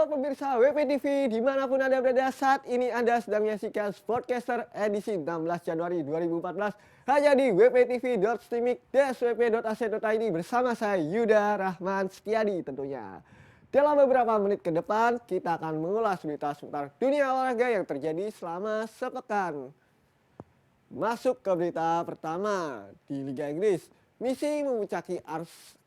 pemirsa WPTV dimanapun Anda berada saat ini, Anda sedang menyaksikan Sportcaster edisi 16 Januari 2014 hanya di wptv.streaming.swp.ac.id bersama saya Yuda Rahman Setiadi tentunya. Dalam beberapa menit ke depan kita akan mengulas berita seputar dunia olahraga yang terjadi selama sepekan. Masuk ke berita pertama di Liga Inggris, misi memuncaki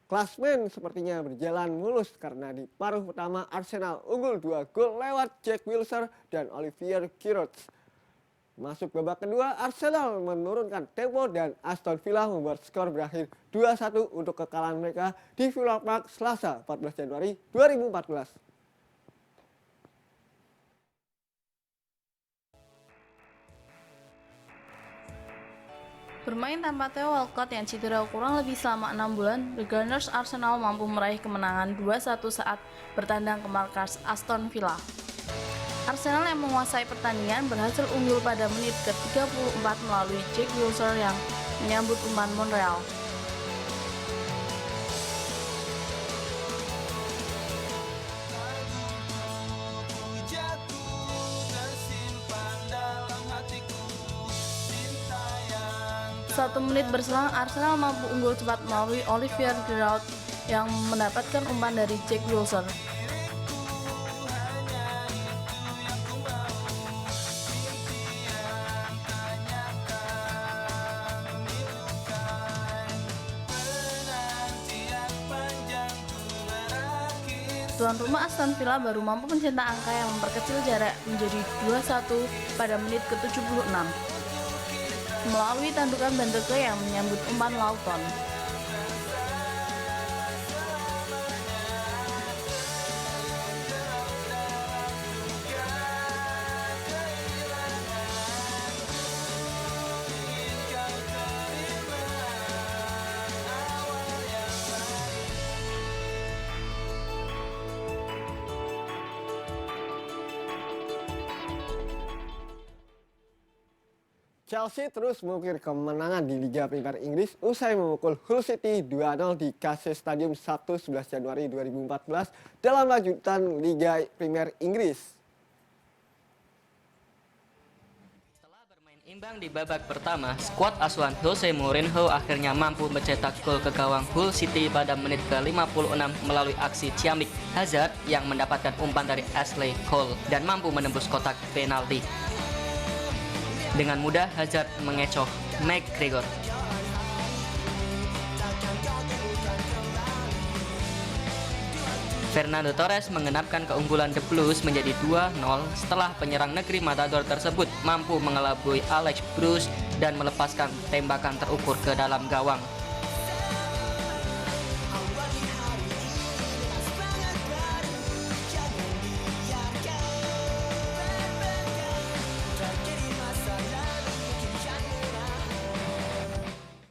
klasmen sepertinya berjalan mulus karena di paruh pertama Arsenal unggul 2 gol lewat Jack Wilshere dan Olivier Giroud. Masuk babak kedua, Arsenal menurunkan tempo dan Aston Villa membuat skor berakhir 2-1 untuk kekalahan mereka di Villa Park Selasa 14 Januari 2014. Bermain tanpa Theo Walcott yang cedera kurang lebih selama 6 bulan, The Gunners Arsenal mampu meraih kemenangan 2-1 saat bertandang ke markas Aston Villa. Arsenal yang menguasai pertandingan berhasil unggul pada menit ke-34 melalui Jack Wilshere yang menyambut umpan Monreal. Satu menit berselang, Arsenal mampu unggul cepat melalui Olivier Giroud yang mendapatkan umpan dari Jack Wilshere. Tuan rumah Aston Villa baru mampu mencetak angka yang memperkecil jarak menjadi 2-1 pada menit ke-76. Melalui tandukan Benteke yang menyambut umpan Lawton. Chelsea terus mengukir kemenangan di Liga Primer Inggris usai memukul Hull City 2-0 di KC Stadium Sabtu 11 Januari 2014 dalam lanjutan Liga Primer Inggris. Setelah bermain imbang di babak pertama, skuad asuhan Jose Mourinho akhirnya mampu mencetak gol ke gawang Hull City pada menit ke-56 melalui aksi ciamik Hazard yang mendapatkan umpan dari Ashley Cole dan mampu menembus kotak penalti. Dengan mudah Hazard mengecoh McGregor. Fernando Torres mengenapkan keunggulan The Blues menjadi 2-0 setelah penyerang negeri Matador tersebut mampu mengelabui Alex Bruce dan melepaskan tembakan terukur ke dalam gawang.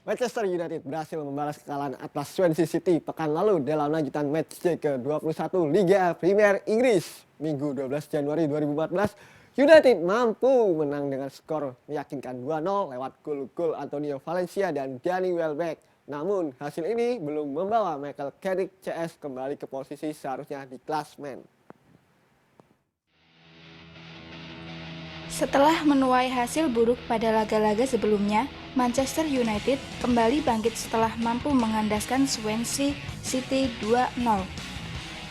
Manchester United berhasil membalas kekalahan atas Swansea City pekan lalu dalam lanjutan matchday ke-21 Liga Premier Inggris. Minggu 12 Januari 2014, United mampu menang dengan skor meyakinkan 2-0 lewat gol Antonio Valencia dan Danny Welbeck. Namun hasil ini belum membawa Michael Carrick CS kembali ke posisi seharusnya di klasmen. Setelah menuai hasil buruk pada laga-laga sebelumnya, Manchester United kembali bangkit setelah mampu mengandaskan Swansea City 2-0.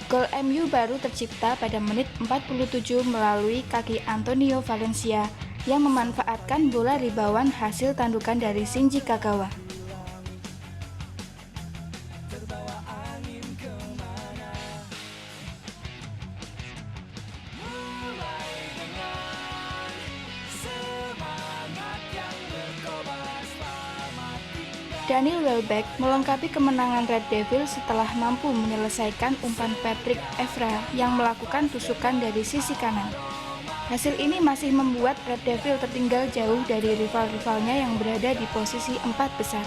Gol MU baru tercipta pada menit 47 melalui kaki Antonio Valencia yang memanfaatkan bola ribauan hasil tandukan dari Shinji Kagawa. Danny Welbeck melengkapi kemenangan Red Devil setelah mampu menyelesaikan umpan Patrick Evra yang melakukan tusukan dari sisi kanan. Hasil ini masih membuat Red Devil tertinggal jauh dari rival-rivalnya yang berada di posisi 4 besar.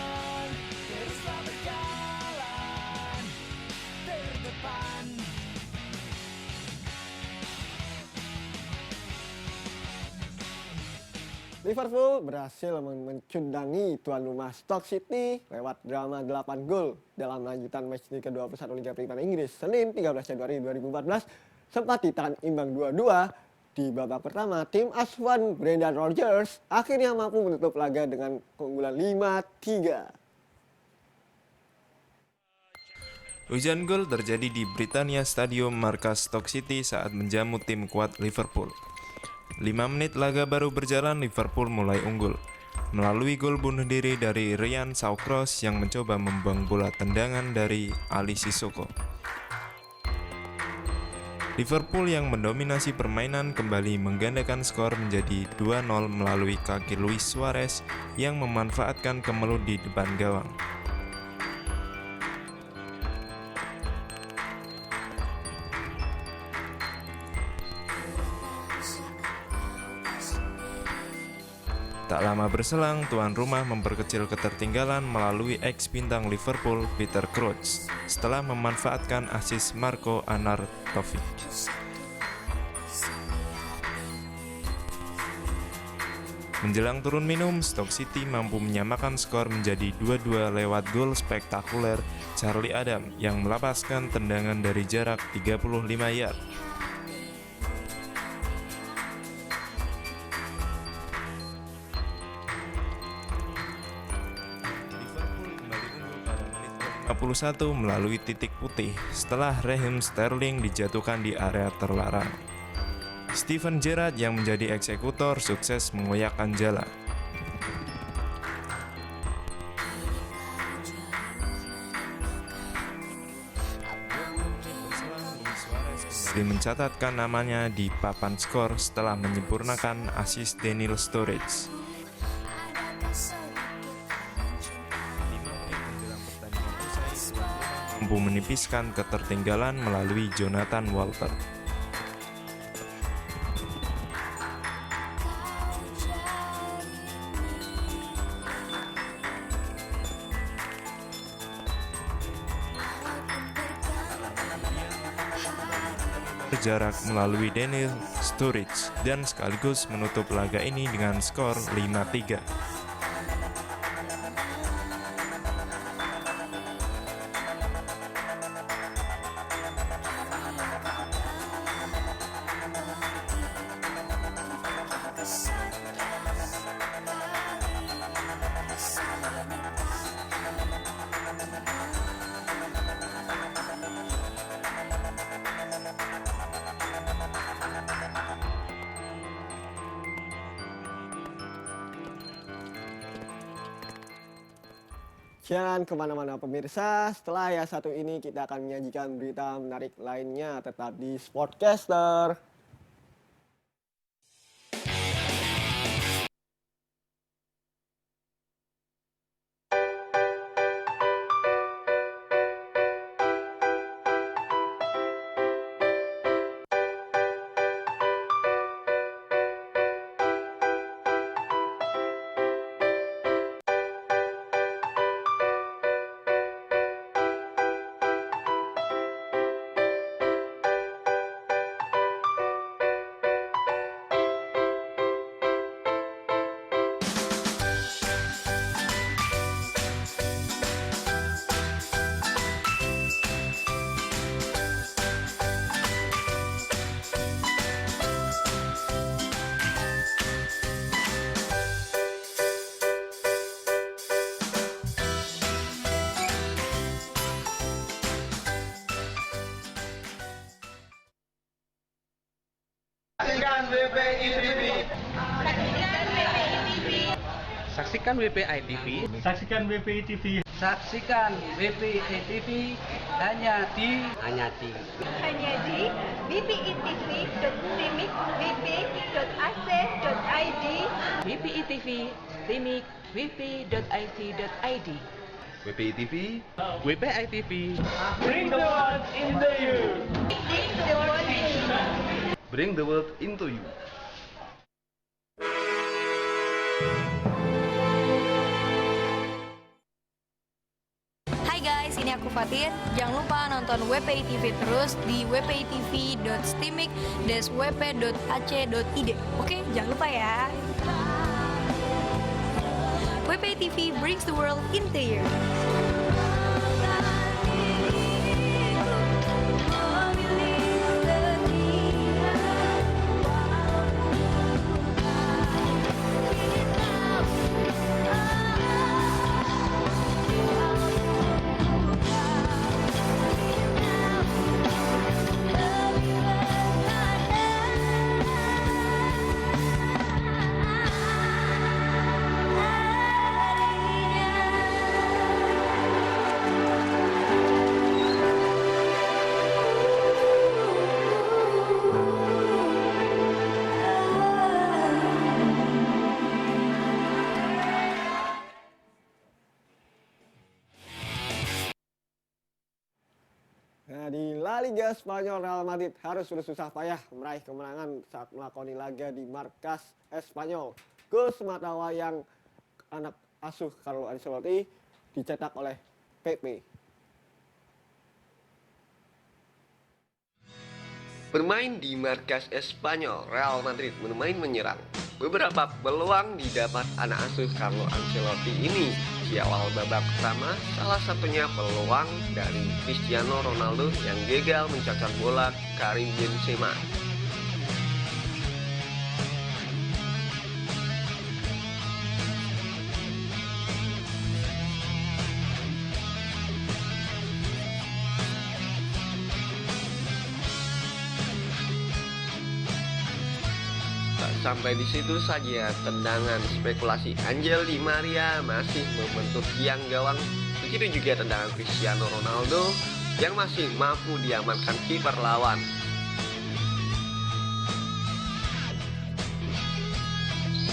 Liverpool berhasil mencundangi tuan rumah Stoke City lewat drama 8 gol dalam lanjutan matchday ke-21 Liga Primer Inggris Senin 13 Januari 2014 sempat ditahan imbang 2-2 di babak pertama, tim asuhan Brendan Rodgers akhirnya mampu menutup laga dengan keunggulan 5-3. Hujan gol terjadi di Britannia Stadium markas Stoke City saat menjamu tim kuat Liverpool. 5 menit laga baru berjalan, Liverpool mulai unggul melalui gol bunuh diri dari Ryan Shawcross yang mencoba membuang bola tendangan dari Ali Sissoko. Liverpool yang mendominasi permainan kembali menggandakan skor menjadi 2-0 melalui kaki Luis Suarez yang memanfaatkan kemelut di depan gawang. Tak lama berselang, tuan rumah memperkecil ketertinggalan melalui ex-bintang Liverpool Peter Crouch setelah memanfaatkan asis Marco Arnautovic. Menjelang turun minum, Stoke City mampu menyamakan skor menjadi 2-2 lewat gol spektakuler Charlie Adam yang melepaskan tendangan dari jarak 35 yard. Liverpool kembali unggul pada menit 51 melalui titik putih setelah Raheem Sterling dijatuhkan di area terlarang. Steven Gerrard yang menjadi eksekutor sukses mengoyakkan jala. Mencatatkan namanya di papan skor setelah menyempurnakan asis Daniel Sturridge. Mampu menipiskan ketertinggalan melalui Jonathan Walter. Jarak melalui Daniel Sturridge dan sekaligus menutup laga ini dengan skor 5-3. Jangan kemana-mana pemirsa, setelah yang satu ini kita akan menyajikan berita menarik lainnya tetap di Sportcaster. Saksikan WPI TV. Saksikan WPI TV. Saksikan WPI TV hanya di wpitv.timik.wp.ac.id WPI TV, Timik, wp.it.id. WPI TV, WPI TV. Bring the world into you. bring the world into you. Hai guys, ini aku Fatin. Jangan lupa nonton WPI TV terus di wpitv.stimik-wp.ac.id. Oke, jangan lupa ya. WPI TV brings the world into you. Nah, di La Liga Spanyol, Real Madrid harus bersusah payah meraih kemenangan saat melakoni laga di markas Espanyol. Gol semata wayang anak asuh Carlo Ancelotti dicetak oleh Pepe. Bermain di markas Espanyol, Real Madrid bermain menyerang. Beberapa peluang didapat anak asuh Carlo Ancelotti ini. Di awal babak pertama, salah satunya peluang dari Cristiano Ronaldo yang gagal mencacar bola Karim Benzema. Sampai di situ saja, tendangan spekulasi Angel Di Maria masih membentuk tiang gawang. Begitu juga tendangan Cristiano Ronaldo yang masih mampu diamankan kiper lawan.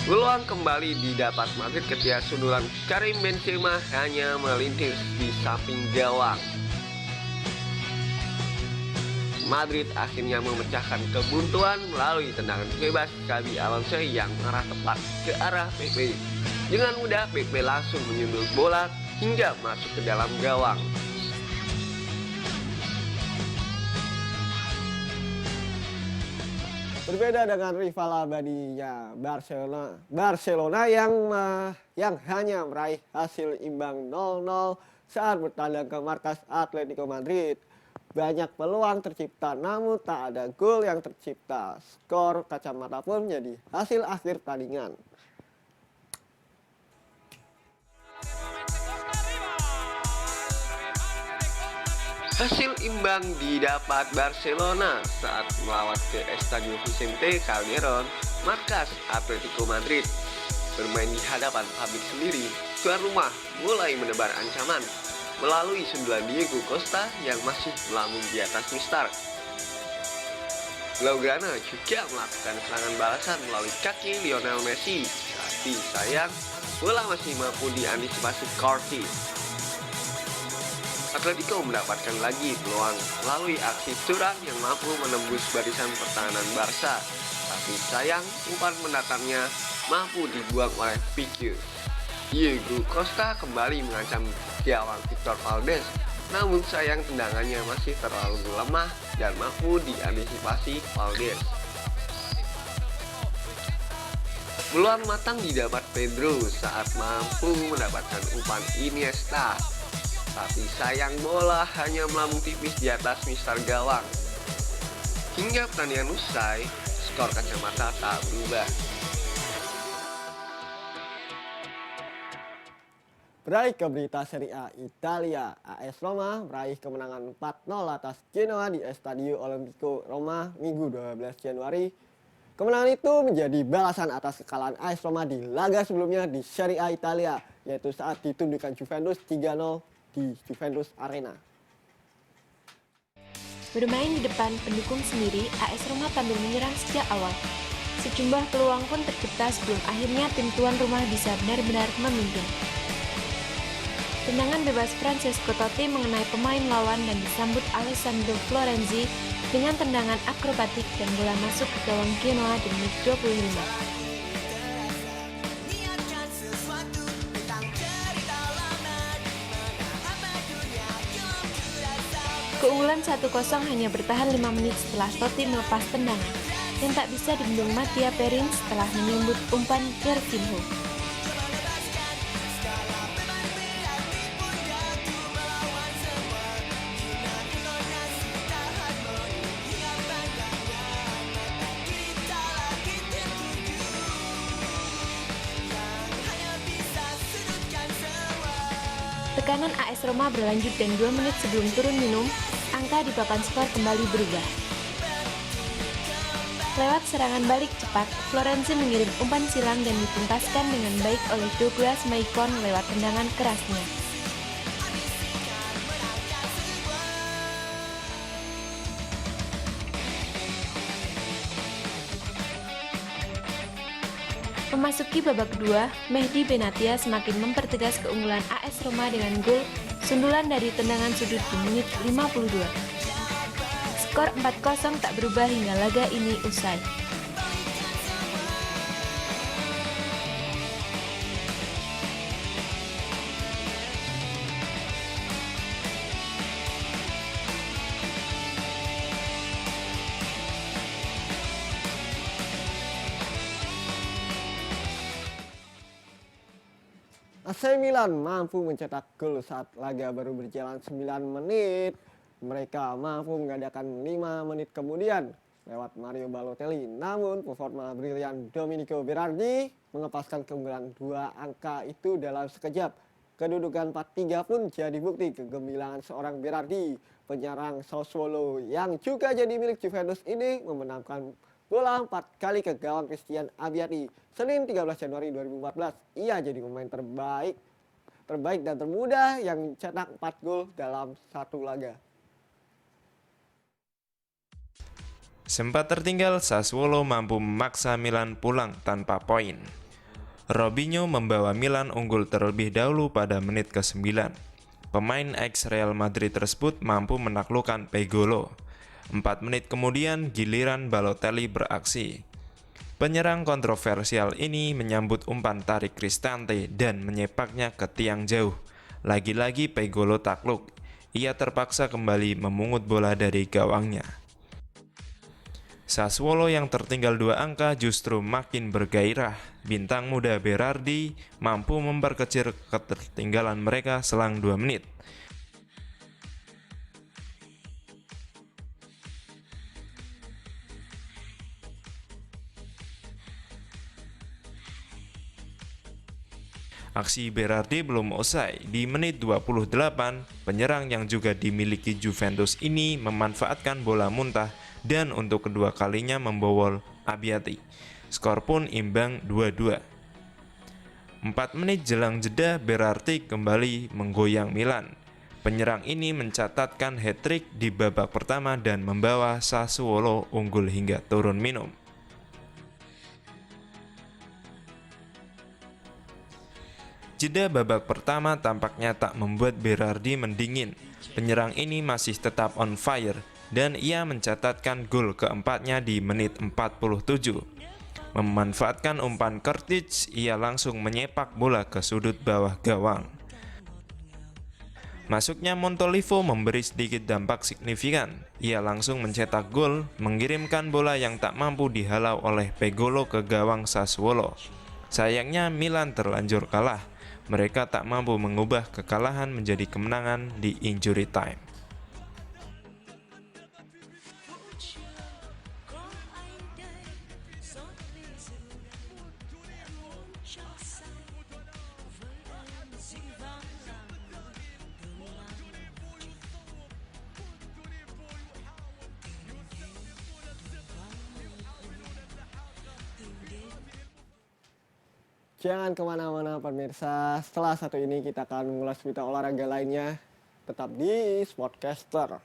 Peluang kembali didapat Madrid ketika sundulan Karim Benzema hanya melintir di samping gawang. Madrid akhirnya memecahkan kebuntuan melalui tendangan bebas Xabi Alonso yang mengarah tepat ke arah Pepe. Dengan mudah Pepe langsung menyundul bola hingga masuk ke dalam gawang. Berbeda dengan rival abadinya Barcelona yang hanya meraih hasil imbang 0-0 saat bertandang ke markas Atletico Madrid. Banyak peluang tercipta namun tak ada gol yang tercipta. Skor kacamata pun menjadi hasil akhir tandingan. Hasil imbang didapat Barcelona saat melawat ke Estadio Vicente Calderón, markas Atletico Madrid. Bermain di hadapan publik sendiri, tuan rumah mulai menebar ancaman melalui sundulan Diego Costa yang masih melambung di atas mistar. Blaugrana juga melakukan serangan balasan melalui kaki Lionel Messi, tapi sayang bola masih mampu diantisipasi Corti. Atletico mendapatkan lagi peluang melalui aksi curang yang mampu menembus barisan pertahanan Barca, tapi sayang umpan mendatarnya mampu dibuang oleh Pique. Diego Costa kembali mengancam gawang Victor Valdés, namun sayang tendangannya masih terlalu lemah dan mampu diantisipasi Valdés. Peluang matang didapat Pedro saat mampu mendapatkan umpan Iniesta, tapi sayang bola hanya melambung tipis di atas mistar gawang. Hingga pertandingan usai, skor kacamata tak berubah. Beralih ke berita Serie A Italia, AS Roma meraih kemenangan 4-0 atas Genoa di Estadio Olimpico Roma Minggu 12 Januari. Kemenangan itu menjadi balasan atas kekalahan AS Roma di laga sebelumnya di Serie A Italia, yaitu saat ditundukkan Juventus 3-0 di Juventus Arena. Bermain di depan pendukung sendiri, AS Roma tampil menyerang sejak awal. Sejumlah peluang pun tercipta sebelum akhirnya tim tuan rumah bisa benar-benar memimpin. Tendangan bebas Francesco Totti mengenai pemain lawan dan disambut Alessandro Florenzi dengan tendangan akrobatik dan bola masuk ke gawang Genoa di menit 25. Keunggulan 1-0 hanya bertahan 5 menit setelah Totti melepas tendangan yang tak bisa dibendung Mattia Perin setelah menyambut umpan Gervinho. Tekanan AS Roma berlanjut dan 2 menit sebelum turun minum, angka di papan skor kembali berubah. Lewat serangan balik cepat, Florenzi mengirim umpan silang dan dituntaskan dengan baik oleh Douglas Maicon lewat tendangan kerasnya. Memasuki babak kedua, Mehdi Benatia semakin mempertegas keunggulan AS Roma dengan gol sundulan dari tendangan sudut di menit 52. Skor 4-0 tak berubah hingga laga ini usai. AC Milan mampu mencetak gol saat laga baru berjalan 9 menit. Mereka mampu mengadakan 5 menit kemudian lewat Mario Balotelli. Namun performa brilian Domenico Berardi mengepaskan keunggulan 2 angka itu dalam sekejap. Kedudukan 4-3 pun jadi bukti kegemilangan seorang Berardi. Penyerang Sassuolo yang juga jadi milik Juventus ini memenangkan bola 4 kali ke gawang Christian Abbiati. Senin 13 Januari 2014, ia jadi pemain terbaik dan termuda yang cetak 4 gol dalam satu laga. Sempat tertinggal, Sassuolo mampu memaksa Milan pulang tanpa poin. Robinho membawa Milan unggul terlebih dahulu pada menit ke-9. Pemain ex Real Madrid tersebut mampu menaklukkan Pegolo. 4 menit kemudian giliran Balotelli beraksi. Penyerang kontroversial ini menyambut umpan tarik Cristante dan menyepaknya ke tiang jauh. Lagi-lagi Pegolo takluk. Ia terpaksa kembali memungut bola dari gawangnya. Sassuolo yang tertinggal 2 angka justru makin bergairah. Bintang muda Berardi mampu memperkecil ketertinggalan mereka selang 2 menit. Aksi Berardi belum usai. Di menit 28, penyerang yang juga dimiliki Juventus ini memanfaatkan bola muntah dan untuk kedua kalinya membobol Abbiati. Skor pun imbang 2-2. 4 menit jelang jeda, Berardi kembali menggoyang Milan. Penyerang ini mencatatkan hat-trick di babak pertama dan membawa Sassuolo unggul hingga turun minum. Jeda babak pertama tampaknya tak membuat Berardi mendingin. Penyerang ini masih tetap on fire dan ia mencatatkan gol keempatnya di menit 47. Memanfaatkan umpan Kurtic, ia langsung menyepak bola ke sudut bawah gawang. Masuknya Montolivo memberi sedikit dampak signifikan. Ia langsung mencetak gol, mengirimkan bola yang tak mampu dihalau oleh Pegolo ke gawang Sassuolo. Sayangnya Milan terlanjur kalah. Mereka tak mampu mengubah kekalahan menjadi kemenangan di injury time. Jangan kemana-mana pemirsa, setelah satu ini kita akan mengulas berita olahraga lainnya. Tetap di Sportcaster.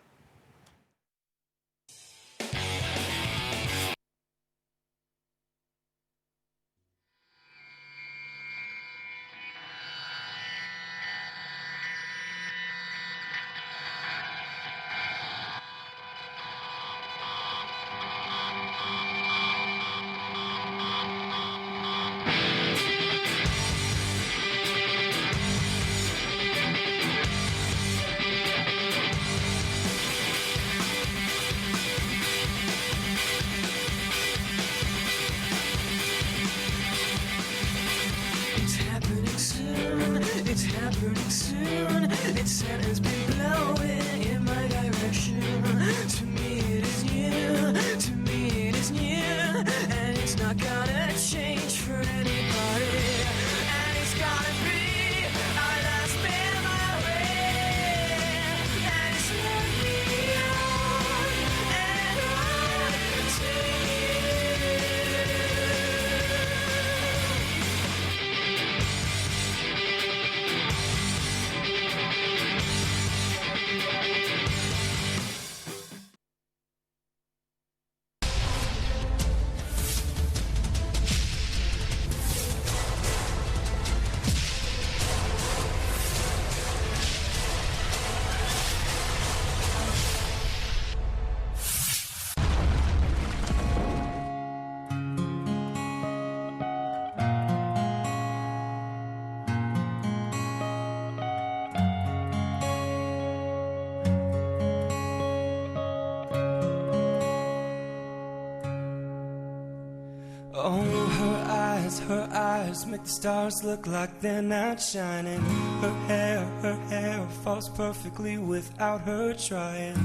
lights make the stars look like they're not shining. Her hair falls perfectly without her trying.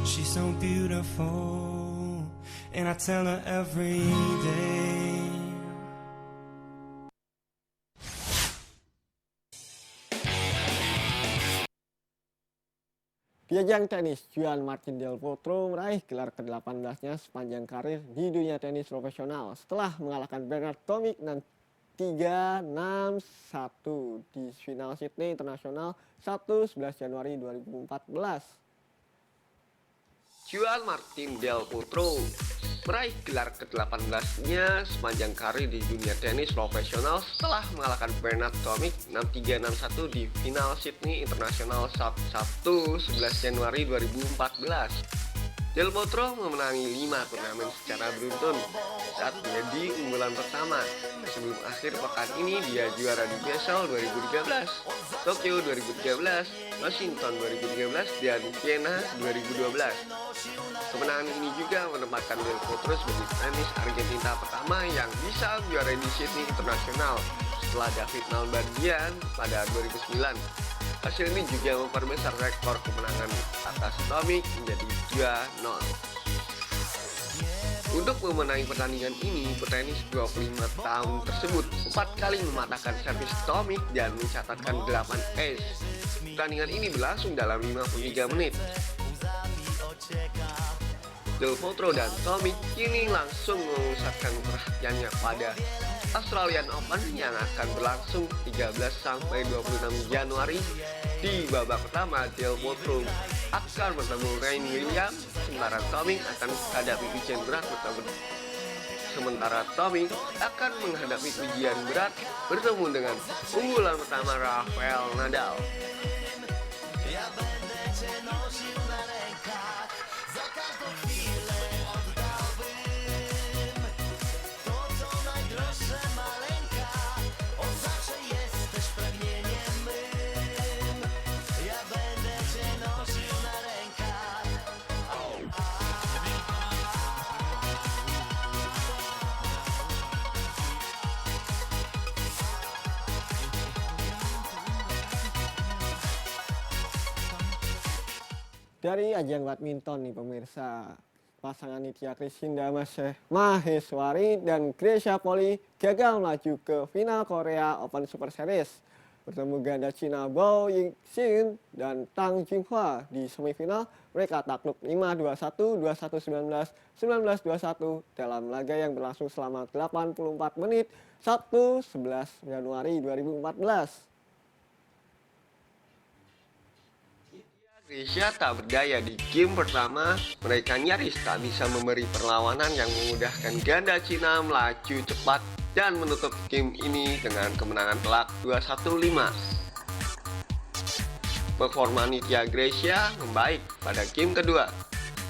She's so beautiful, and I tell her every day. Di ajang tenis, Juan Martín del Potro meraih gelar ke-18-nya sepanjang karir di dunia tenis profesional setelah mengalahkan Bernard Tomic 3-6-1 di final Sydney International 11 Januari 2014. Juan Martín del Potro meraih gelar ke-18-nya sepanjang karir di dunia tenis profesional setelah mengalahkan Bernard Tomic 6-3-6-1 di final Sydney International Sabtu 11 Januari 2014. Del Potro memenangi 5 turnamen secara beruntun saat menjadi unggulan pertama. Sebelum akhir pekan ini dia juara di Basel 2013, Tokyo 2013, Washington 2013, dan Vienna 2012. Kemenangan ini juga menempatkan Del Potro sebagai tenis Argentina pertama yang bisa menjuarai di Sydney International setelah David Nalbandian pada 2009. Hasil ini juga memperbesar rekor kemenangan atas Tomic menjadi 2-0. Untuk memenangi pertandingan ini, petenis 25 tahun tersebut 4 kali mematahkan servis Tomic dan mencatatkan 8 ace. Pertandingan ini berlangsung dalam 53 menit. Del Potro dan Tomic kini langsung memusatkan perhatiannya pada Australian Open yang akan berlangsung 13-26 Januari. Di babak pertama, Del Potro akan bertemu Rain Williams, sementara Tomic akan menghadapi ujian berat bertemu dengan unggulan pertama Rafael Nadal. Dari ajang badminton nih pemirsa, pasangan Nitya Krishinda Maheswari dan Grecia Poli gagal melaju ke final Korea Open Super Series. Bertemu ganda Cina Bao Yixin dan Tang Jinghua di semifinal, mereka takluk 5-21, 21-19, 19-21 dalam laga yang berlangsung selama 84 menit Sabtu 11 Januari 2014. Grecia tak berdaya di game pertama, mereka nyaris tak bisa memberi perlawanan yang memudahkan ganda Cina melaju cepat dan menutup game ini dengan kemenangan telak 2-1-5. Performa Nitya Grecia membaik pada game kedua.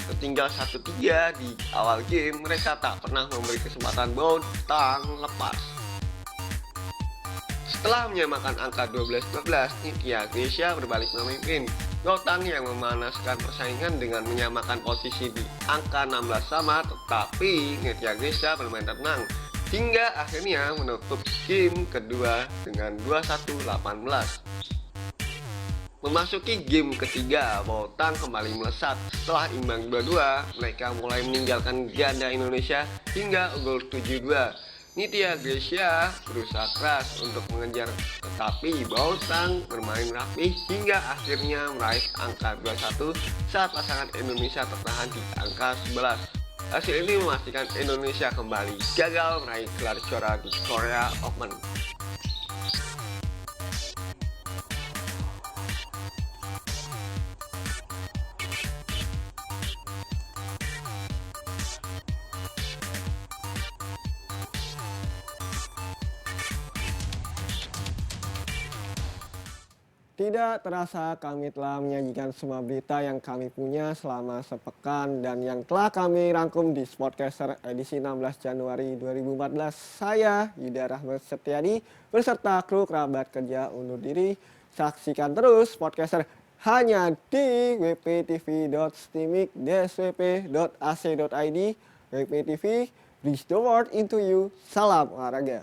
Tertinggal 1-3 di awal game, mereka tak pernah memberi kesempatan Bao Tang lepas. Setelah menyamakan angka 12-12, Nitya Grecia berbalik memimpin. Bao Tang yang memanaskan persaingan dengan menyamakan posisi di angka 16 sama, tetapi Nitya Grecia bermain tenang hingga akhirnya menutup game kedua dengan 21-18. Memasuki game ketiga, Bao Tang kembali melesat. Setelah imbang 2-2, mereka mulai meninggalkan ganda Indonesia hingga unggul 7-2. Nitya Grecia berusaha keras untuk mengejar, tetapi Bao Tang bermain rapi hingga akhirnya meraih angka 21 saat pasangan Indonesia tertahan di angka 11. Hasil ini memastikan Indonesia kembali gagal meraih gelar juara di Korea Open. Tidak terasa kami telah menyajikan semua berita yang kami punya selama sepekan dan yang telah kami rangkum di Sportcaster edisi 16 Januari 2014. Saya Yuda Rahmat Setiadi beserta kru kerabat kerja undur diri. Saksikan terus Sportcaster hanya di wptv.steamik.swp.ac.id. WPTV, reach the world into you. Salam olahraga.